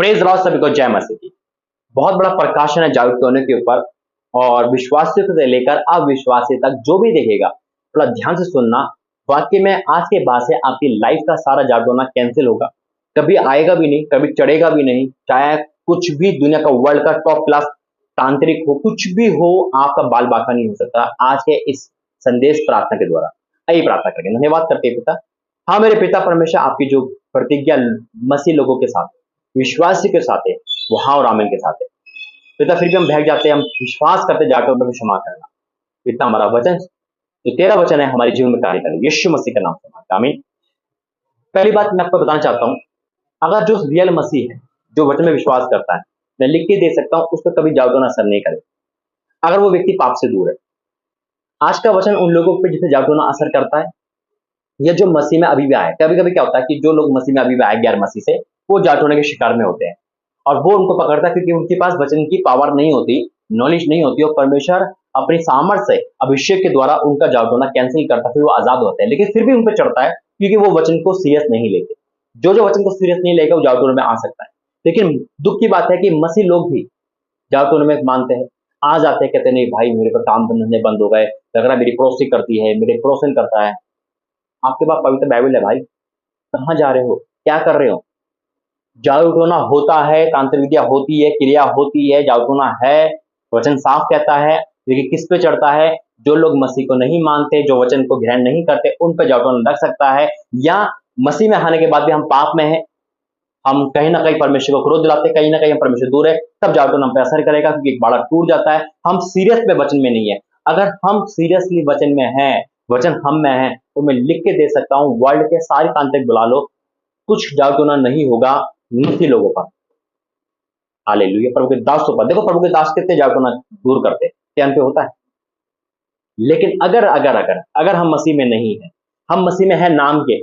Praise Lord, सभी को जय मसीह की। बहुत बड़ा प्रकाशन है जागरूक होने के ऊपर, और विश्वासियों से लेकर अविश्वासी तक जो भी देखेगा थोड़ा ध्यान से सुनना। वाकई में आज के बाद से आपकी लाइफ का सारा जादू होना कैंसिल होगा, कभी आएगा भी नहीं, कभी चढ़ेगा भी नहीं। चाहे कुछ भी दुनिया का वर्ल्ड का टॉप क्लास तांत्रिक हो, कुछ भी हो, आपका बाल बाका नहीं हो सकता आज के इस संदेश प्रार्थना के द्वारा। आइए प्रार्थना करेंगे। धन्यवाद करते हैं पिता। हाँ मेरे पिता परमेश्वर, आपकी जो प्रतिज्ञा मसीह लोगों के साथ, विश्वासी के साथ है, वो हाँ और आमीन के साथ है पिता। फिर भी हम बहक जाते हैं, हम विश्वास करते जाकर उनको क्षमा करना। इतना हमारा वचन जो तेरा वचन है हमारे जीवन में कार्य करे, यीशु मसीह का नाम से मांगते हैं, आमीन। पहली बात मैं आपको बताना चाहता हूँ, अगर जो रियल मसीह है, जो वचन में विश्वास करता है, मैं लिख के दे सकता हूँ, उस पर कभी जादू असर नहीं करे अगर वो व्यक्ति पाप से दूर है। आज का वचन उन लोगों पर जिसे जादू असर करता है, या जो मसीह में अभी भी आए। कभी कभी क्या होता है कि जो लोग मसीह में अभी भी आए गैर मसीह से, वो जादू होने के शिकार में होते हैं, और वो उनको पकड़ता है क्योंकि उनके पास वचन की पावर नहीं होती, नॉलेज नहीं होती, और परमेश्वर अपनी सामर्थ्य से अभिषेक के द्वारा उनका जादू होना कैंसिल करता है, फिर वो आजाद होते हैं। लेकिन फिर भी उन पर चढ़ता है क्योंकि वो वचन को सीरियस नहीं लेते। जो जो वचन को सीरियस नहीं लेगा वो जादू में आ सकता है। लेकिन दुख की बात है कि मसीह लोग भी जादू में मानते हैं, आ जाते हैं, कहते नहीं भाई मेरे पर काम धंधे बंद हो गए, लग रहा है मेरी पड़ोसी करती है, मेरे पड़ोसन करता है। आपके पास पवित्र बाइबल है भाई, कहाँ जा रहे हो, क्या कर रहे हो? जादू टोना होता है, तांत्रिक विद्या होती है, क्रिया होती है, जादू टोना है। वचन साफ कहता है, लेकिन किस पे चढ़ता है? जो लोग मसीह को नहीं मानते, जो वचन को ग्रहण नहीं करते, उन पे जादू टोना लग सकता है। या मसीह में आने के बाद भी हम पाप में हैं, हम कहीं ना कहीं परमेश्वर को क्रोध दिलाते, कहीं ना कहीं हम परमेश्वर दूर है, तब जादू टोना हम पे असर करेगा, क्योंकि एक बाड़ा टूट जाता है। हम सीरियस में वचन में नहीं है। अगर हम सीरियसली वचन में हैं, वचन हम में है, तो मैं लिख के दे सकता हूँ, वर्ल्ड के सारे तांत्रिक बुला लो, कुछ जादू टोना नहीं होगा मसीह लोगों पर। हालेलुया। प्रभु के दासों पर देखो, प्रभु के दास कितने जादू टोना दूर करते, ध्यान पे होता है। लेकिन अगर अगर अगर अगर हम मसीह में नहीं है, हम मसीह में है नाम के,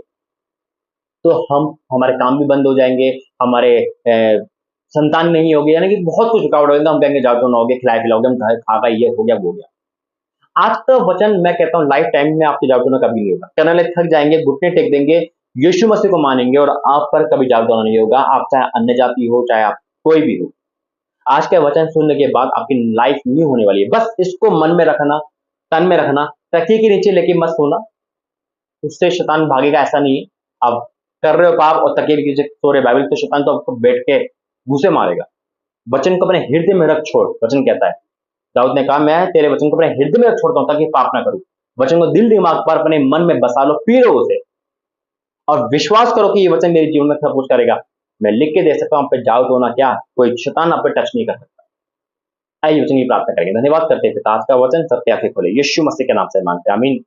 तो हम हमारे काम भी बंद हो जाएंगे, हमारे संतान नहीं होगी, यानी कि बहुत कुछ रुकावट होगा। हम कहेंगे जादू टोना हो गया, खिलाए पिलाओगे, हम खा गए, ये हो गया वो हो गया। आज का वचन मैं कहता हूँ लाइफ टाइम में आपके जादू टोना कभी नहीं होगा। करने वाले थक जाएंगे, घुटने टेक देंगे, यीशु मसीह को मानेंगे, और आप पर कभी जादू टोना नहीं होगा। आप चाहे अन्य जाति हो, चाहे आप कोई भी हो, आज का वचन सुनने के बाद आपकी लाइफ न्यू होने वाली है। बस इसको मन में रखना, तन में रखना, तकिए के नीचे लेके मत सोना, उससे शैतान भागेगा ऐसा नहीं है। आप कर रहे हो पाप और तकिए के नीचे सो रहे बाइबल, तो शैतान तो आपको बैठ के घुसे मारेगा। वचन को अपने हृदय में रख छोड़, वचन कहता है, दाऊद ने कहा मैं तेरे वचन को अपने हृदय में रख छोड़ता हूँ ताकि पाप ना करूं। वचन को दिल दिमाग पर अपने मन में बसा लो, पी लो उसे, और विश्वास करो कि ये वचन मेरे जीवन में सब कुछ करेगा। मैं लिख के दे सकता हूँ, आप पे जादू टोना क्या, कोई शैतान आप पे टच नहीं कर सकता। आइए वचन की प्रार्थना करेंगे। धन्यवाद करते हैं पिता, आज का वचन सत्य आंखें खोले, यीशु मसीह के नाम से मांगते हैं, आमीन।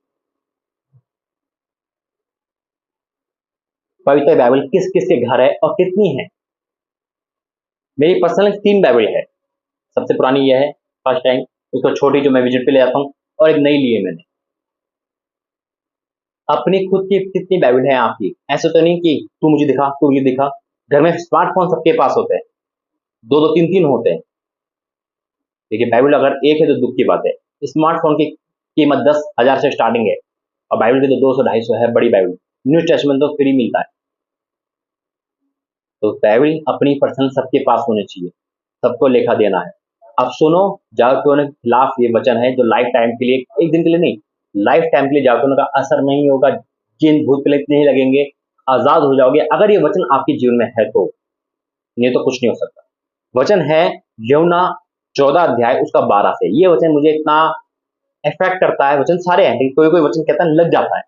पवित्र बाइबल किस किस के घर है और कितनी है? मेरी पर्सनल 3 बाइबल है। सबसे पुरानी यह है, फर्स्ट टाइम, उसको छोटी जो मैं विजिट पे ले जाता हूँ, और एक नई ली है मैंने। अपनी खुद की कितनी बाइबल है आपकी? ऐसा तो नहीं कि तू मुझे दिखा, तू ये दिखा। घर में स्मार्टफोन सबके पास होते हैं, 2-2 3-3 होते हैं। देखिए बाइबल अगर एक है तो दुख की बात है। स्मार्टफोन की कीमत 10,000 से स्टार्टिंग है, और बाइबल की तो 200-250 है, बड़ी बाइबल। न्यू टेस्टमेंट तो फ्री मिलता है। तो बाइबल अपनी पर्सनल सबके पास होनी चाहिए, सबको लेखा देना है। अब सुनो, जादू के खिलाफ ये वचन है जो लाइफ टाइम के लिए, एक दिन के लिए नहीं, लाइफ टाइम के लिए जादू का असर नहीं होगा, जिन भूत प्रेत नहीं लगेंगे, आजाद हो जाओगे अगर ये वचन आपके जीवन में है तो। नहीं तो कुछ नहीं हो सकता। वचन है यूहन्ना 14 अध्याय उसका 12 से। ये वचन मुझे इतना इफेक्ट करता है, वचन सारे हैं लेकिन कोई कोई वचन कहता है लग जाता है।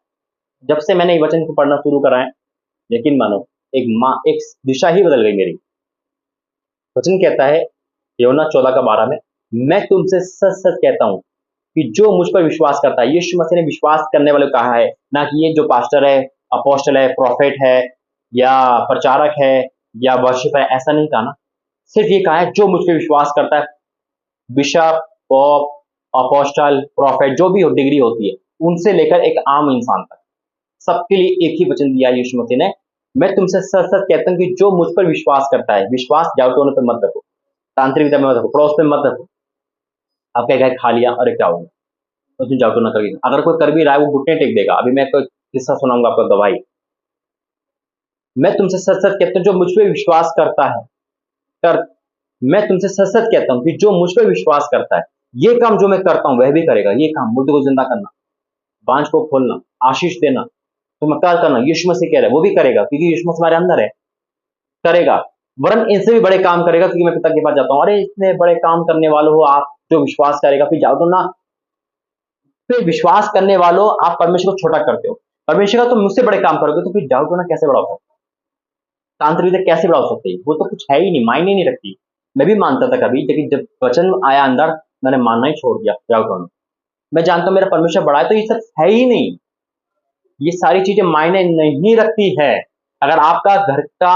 जब से मैंने ये वचन को पढ़ना शुरू करा है, यकीन मानो एक दिशा ही बदल गई मेरी। वचन कहता है यूहन्ना 14 का 12 में, मैं तुमसे सच सच कहता हूं कि जो मुझ पर विश्वास करता है, यीशु मसीह ने विश्वास करने वाले को कहा है, ना कि ये जो पास्टर है, अपोस्टल है, प्रोफेट है, या प्रचारक है, या वर्शिप है, ऐसा नहीं कहा ना। सिर्फ ये कहा है जो मुझ पर विश्वास करता है। बिशप, पॉप, अपोस्टल, प्रोफेट, जो भी हो डिग्री होती है, उनसे लेकर एक आम इंसान तक, सबके लिए एक ही वचन दिया यीशु मसीह ने। मैं तुमसे सच सच कहता हूं कि जो मुझ पर विश्वास करता है, विश्वास जादू पे मत रखो, तांत्रिक विद्या में मत रखो, पड़ोस पे मत रखो। आप क्या खा लिया, अरे क्या होगा, तो तुम जादू ना करिए। अगर कोई कर भी रहा है वो घुटने टेक देगा। अभी मैं कोई किस्सा सुनाऊंगा आपको गवाही। मैं तुमसे सच सच कहता हूं जो मुझ पर विश्वास करता है, कर मैं तुमसे सच सच कहता हूँ कि जो मुझ पर विश्वास करता है, ये काम जो मैं करता हूँ वह भी करेगा। ये काम मुर्दे को जिंदा करना, बांझ को खोलना, आशीष देना, चमत्कार करना, यीशु मसीह कह रहा है वो भी करेगा, क्योंकि यीशु मसीह हमारे अंदर है, करेगा। वरन इनसे भी बड़े काम करेगा, क्योंकि मैं पिता के पास जाता हूँ। अरे इतने बड़े काम करने वालों हो आप, जो विश्वास करेगा। फिर जाओ तो ना, फिर विश्वास करने वालों आप परमेश्वर को छोटा करते हो। परमेश्वर का तो मुझसे बड़े काम करोगे, तो फिर जाओ तो ना कैसे बड़ा हो सकता है? तांत्रिक विद्या कैसे बड़ा हो सकती है? वो तो कुछ है ही नहीं, मायने नहीं रखती। मैं भी मानता था कभी, लेकिन जब वचन आया अंदर, मैंने मानना ही छोड़ दिया। जाओ तो ना, मैं जानता हूँ मेरा परमेश्वर बड़ा है, तो ये सब है ही नहीं। ये सारी चीजें मायने नहीं रखती है। अगर आपका घर का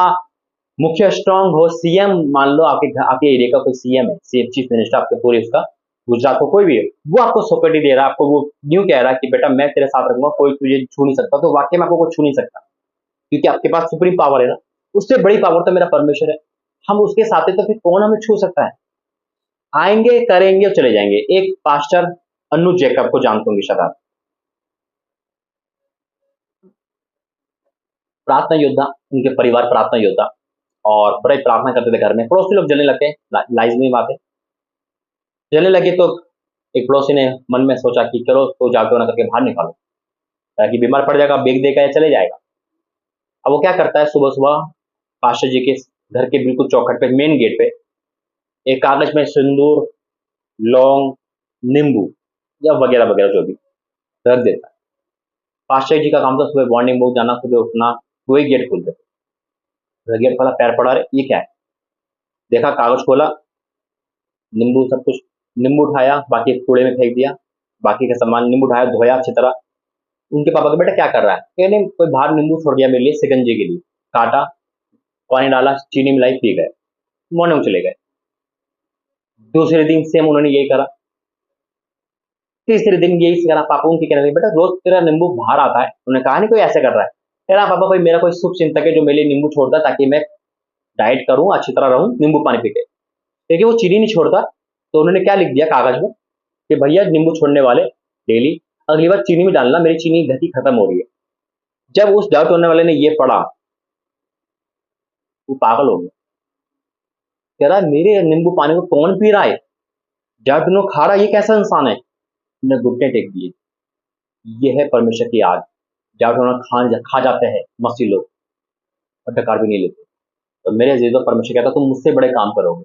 मुख्य स्ट्रांग हो, सीएम मान लो, आपके एरिया का कोई सीएम है, चीफ मिनिस्टर आपके पूरे उसका, गुजरात को कोई भी है, वो आपको सोपेटी दे रहा है, आपको वो न्यू कह रहा है कि बेटा मैं तेरे साथ रहूंगा, कोई तुझे छू नहीं सकता, तो वाकई में आपको कोई छू नहीं सकता, क्योंकि आपके पास सुप्रीम पावर है ना। उससे बड़ी पावर तो मेरा परमेश्वर है। हम उसके साथ है, तो फिर कौन हमें छू सकता है? आएंगे, करेंगे और चले जाएंगे। एक पास्टर अनु जैकब को जानते होंगे शायद आप, प्रार्थना योद्धा, उनके परिवार प्रार्थना योद्धा, और बड़े प्रार्थना करते थे घर में। पड़ोसी लोग जलने लगते हैं, लाइज में बातें जलने लगे, तो एक पड़ोसी ने मन में सोचा कि चलो तो जागो ना करके बाहर निकालो, ताकि बीमार पड़ जाएगा, बेग देगा या चले जाएगा। अब वो क्या करता है, सुबह सुबह पास्टर जी के घर के बिल्कुल चौखट पे, मेन गेट पे, एक कागज में सिंदूर, लौंग, नींबू या वगैरह वगैरह जो भी रख देता है। पास्टर जी का काम था सुबह मॉर्निंग वॉक जाना, सुबह उठना, वही गेट खोलते थे। गेट खोला, पैर पड़ा, ये क्या है? देखा, कागज खोला, नींबू, सब कुछ, नींबू उठाया, बाकी कूड़े में फेंक दिया, बाकी का सामान, नींबू उठाया, धोया अच्छी तरह। उनके पापा का, बेटा क्या कर रहा है? कहने कोई बाहर नींबू छोड़ गया मेरे लिए, शिकंजी के लिए। काटा, पानी डाला, चीनी मिलाई, पी गए, मॉर्निंग चले गए। दूसरे दिन सेम उन्होंने यही करा। तीसरे दिन यही करा। पापा उनके कहने लगे, बेटा रोज तेरा नींबू बाहर आता है। उन्होंने कहा नहीं कोई ऐसे कर रहा है। कह रहा पापा कोई मेरा कोई शुभ चिंतक है जो मेरे लिए नींबू छोड़ता है, ताकि मैं डाइट करूं, अच्छी तरह रहूं, नींबू पानी पी के। देखिए वो चीनी नहीं छोड़ता, तो उन्होंने क्या लिख दिया कागज में कि भैया नींबू छोड़ने वाले डेली अगली बार चीनी में डालना, मेरी चीनी गति खत्म हो रही है। जब उस डाउट होने वाले ने ये पढ़ा, वो पागल हो गया। कह रहा मेरे नींबू पानी को कौन पी रहा है? डाउट खा रहा, ये कैसा इंसान है? ने घुटने टेक दिए। ये है परमेश्वर की आग। डाउट खा जाते हैं मसीह लोग, और डकार भी नहीं लेते। तो मेरे अजीजों, परमेश्वर कहता तुम मुझसे बड़े काम करोगे।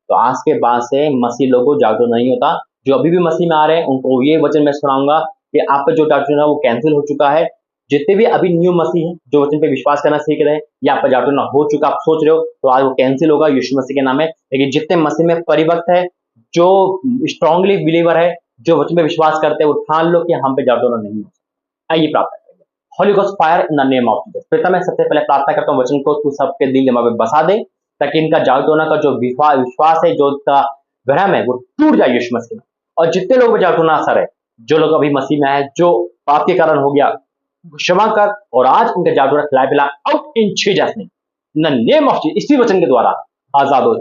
तो आज के बाद से मसीह लोगों को जागरूक नहीं होता। जो अभी भी मसीह में आ रहे हैं उनको ये वचन मैं सुनाऊंगा कि आप पर जो डॉक्ट्रिन है वो कैंसिल हो चुका है। जितने भी अभी न्यू मसीह हैं जो वचन पे विश्वास करना सीख रहे हैं, या आप पर डॉक्ट्रिन हो चुका, आप सोच रहे हो, तो आज वो कैंसिल होगा यीशु मसीह के नाम में। लेकिन जितने मसीह में परिवर्त है, जो स्ट्रांगली बिलीवर है, जो वचन पे विश्वास करते हैं, वो ठान लो कि हम पे डॉक्ट्रिन नहीं हो। आइए प्रार्थना करेंगे। Holi ghost fire in the name of Jesus. पिता, मैं सबसे पहले प्रार्थना करता हूँ वचन को तू सबके दिल दिमाग में बसा दे, ताकि इनका जागृत होना का जो विश्वास है, जो भ्रम है, वो टूट जाए यीशु मसीह में। और जितने लोग में जागृत होना असर है, जो लोग अभी मसीह में आए, जो पाप के कारण हो गया, क्षमा कर, और आज उनका जागृत होना खिला पिला out in Jesus name, in the name of Jesus. इसी वचन के द्वारा आजाद हो।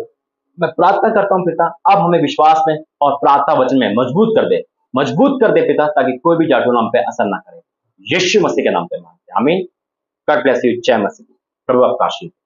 मैं प्रार्थना करता हूँ पिता, अब हमें विश्वास में और प्रार्थना वचन में मजबूत कर दे पिता, ताकि कोई भी जागृत होना हम पे असर ना करे। यीशु मसीह के नाम पे मांगते हैं, आमीन। God bless you. जय मसीह। प्रभु आपका आशीर्वाद।